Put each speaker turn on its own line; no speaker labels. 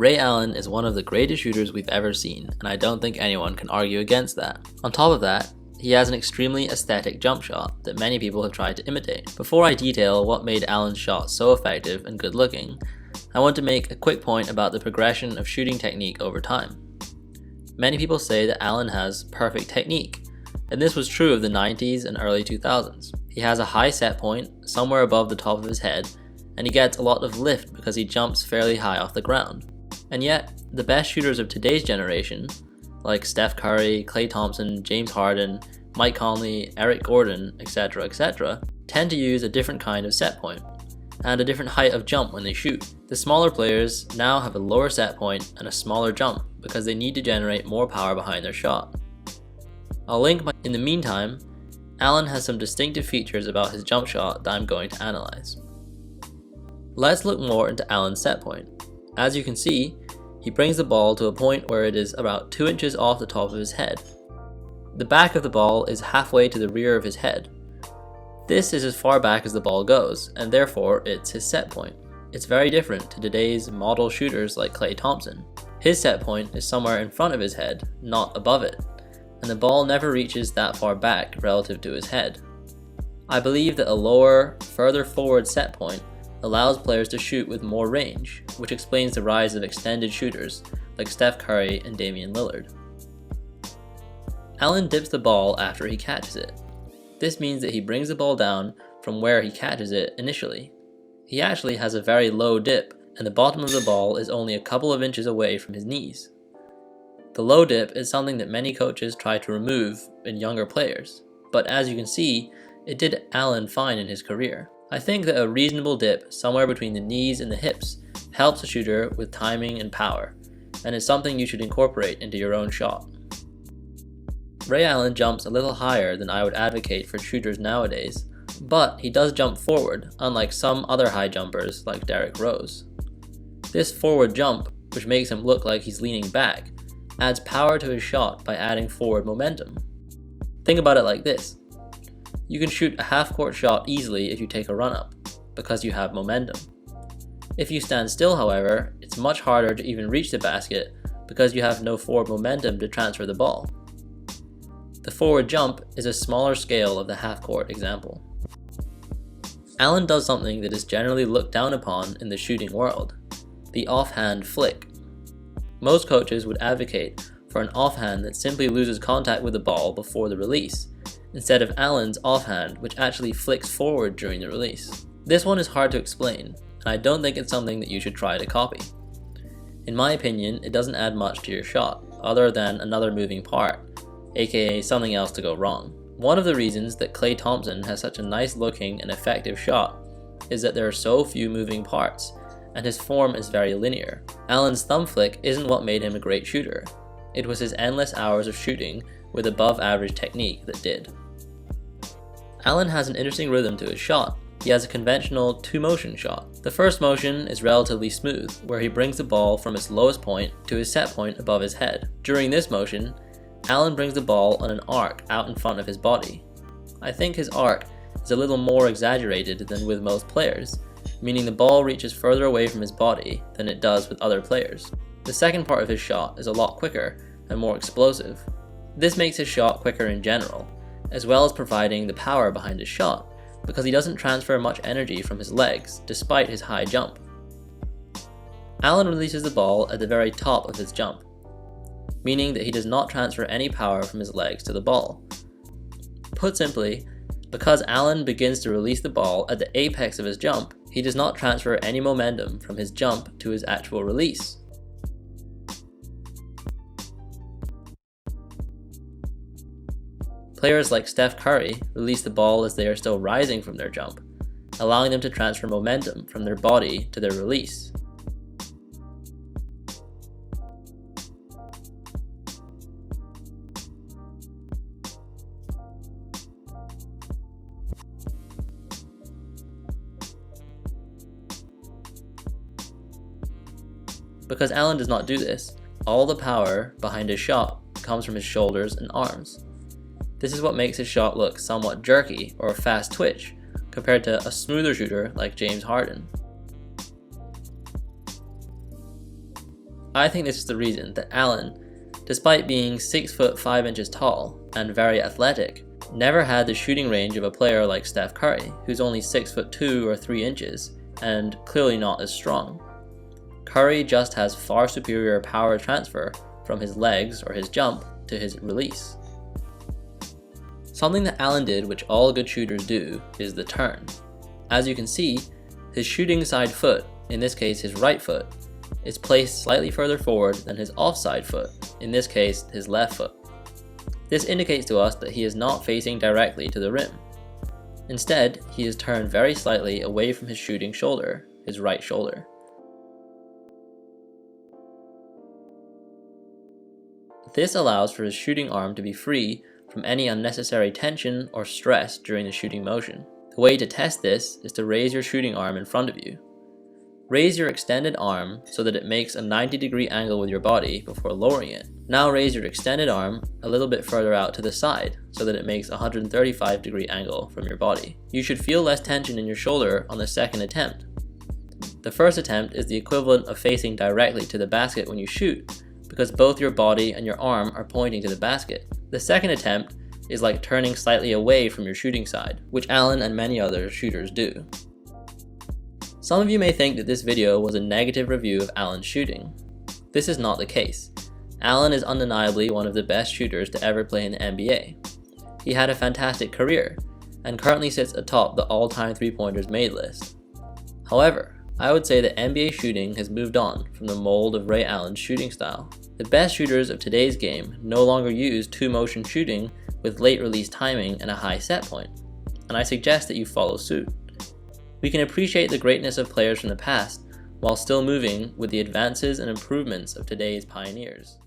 Ray Allen is one of the greatest shooters we've ever seen, and I don't think anyone can argue against that. On top of that, he has an extremely aesthetic jump shot that many people have tried to imitate. Before I detail what made Allen's shot so effective and good looking, I want to make a quick point about the progression of shooting technique over time. Many people say that Allen has perfect technique, and this was true of the 90s and early 2000s. He has a high set point, somewhere above the top of his head, and he gets a lot of lift because he jumps fairly high off the ground. And yet, the best shooters of today's generation, like Steph Curry, Klay Thompson, James Harden, Mike Conley, Eric Gordon, etc., tend to use a different kind of set point, and a different height of jump when they shoot. The smaller players now have a lower set point and a smaller jump because they need to generate more power behind their shot. In the meantime, Allen has some distinctive features about his jump shot that I'm going to analyze. Let's look more into Allen's set point. As you can see, he brings the ball to a point where it is about 2 inches off the top of his head. The back of the ball is halfway to the rear of his head. This is as far back as the ball goes, and therefore it's his set point. It's very different to today's model shooters like Klay Thompson. His set point is somewhere in front of his head, not above it, and the ball never reaches that far back relative to his head. I believe that a lower, further forward set point allows players to shoot with more range, which explains the rise of extended shooters like Steph Curry and Damian Lillard. Allen dips the ball after he catches it. This means that he brings the ball down from where he catches it initially. He actually has a very low dip, and the bottom of the ball is only a couple of inches away from his knees. The low dip is something that many coaches try to remove in younger players, but as you can see, it did Allen fine in his career. I think that a reasonable dip somewhere between the knees and the hips helps a shooter with timing and power, and is something you should incorporate into your own shot. Ray Allen jumps a little higher than I would advocate for shooters nowadays, but he does jump forward, unlike some other high jumpers like Derrick Rose. This forward jump, which makes him look like he's leaning back, adds power to his shot by adding forward momentum. Think about it like this. You can shoot a half-court shot easily if you take a run-up, because you have momentum. If you stand still, however, it's much harder to even reach the basket because you have no forward momentum to transfer the ball. The forward jump is a smaller scale of the half-court example. Allen does something that is generally looked down upon in the shooting world, the offhand flick. Most coaches would advocate for an offhand that simply loses contact with the ball before the release, instead of Allen's offhand, which actually flicks forward during the release. This one is hard to explain, and I don't think it's something that you should try to copy. In my opinion, it doesn't add much to your shot, other than another moving part, aka something else to go wrong. One of the reasons that Klay Thompson has such a nice looking and effective shot is that there are so few moving parts, and his form is very linear. Allen's thumb flick isn't what made him a great shooter. It was his endless hours of shooting with above average technique that did. Allen has an interesting rhythm to his shot. He has a conventional two-motion shot. The first motion is relatively smooth, where he brings the ball from its lowest point to his set point above his head. During this motion, Allen brings the ball on an arc out in front of his body. I think his arc is a little more exaggerated than with most players, meaning the ball reaches further away from his body than it does with other players. The second part of his shot is a lot quicker and more explosive. This makes his shot quicker in general, as well as providing the power behind his shot, because he doesn't transfer much energy from his legs despite his high jump. Allen releases the ball at the very top of his jump, meaning that he does not transfer any power from his legs to the ball. Put simply, because Allen begins to release the ball at the apex of his jump, he does not transfer any momentum from his jump to his actual release. Players like Steph Curry release the ball as they are still rising from their jump, allowing them to transfer momentum from their body to their release. Because Allen does not do this, all the power behind his shot comes from his shoulders and arms. This is what makes his shot look somewhat jerky or a fast twitch compared to a smoother shooter like James Harden. I think this is the reason that Allen, despite being 6 foot 5 inches tall and very athletic, never had the shooting range of a player like Steph Curry, who's only 6 foot 2 or 3 inches and clearly not as strong. Curry just has far superior power transfer from his legs or his jump to his release. Something that Allen did, which all good shooters do, is the turn. As you can see, his shooting side foot, in this case his right foot, is placed slightly further forward than his offside foot, in this case his left foot. This indicates to us that he is not facing directly to the rim. Instead, he is turned very slightly away from his shooting shoulder, his right shoulder. This allows for his shooting arm to be free from any unnecessary tension or stress during the shooting motion. The way to test this is to raise your shooting arm in front of you. Raise your extended arm so that it makes a 90-degree angle with your body before lowering it. Now raise your extended arm a little bit further out to the side so that it makes a 135-degree angle from your body. You should feel less tension in your shoulder on the second attempt. The first attempt is the equivalent of facing directly to the basket when you shoot, because both your body and your arm are pointing to the basket. The second attempt is like turning slightly away from your shooting side, which Allen and many other shooters do. Some of you may think that this video was a negative review of Allen's shooting. This is not the case. Allen is undeniably one of the best shooters to ever play in the NBA. He had a fantastic career, and currently sits atop the all-time three-pointers made list. However, I would say that NBA shooting has moved on from the mold of Ray Allen's shooting style. The best shooters of today's game no longer use two-motion shooting with late release timing and a high set point, and I suggest that you follow suit. We can appreciate the greatness of players from the past while still moving with the advances and improvements of today's pioneers.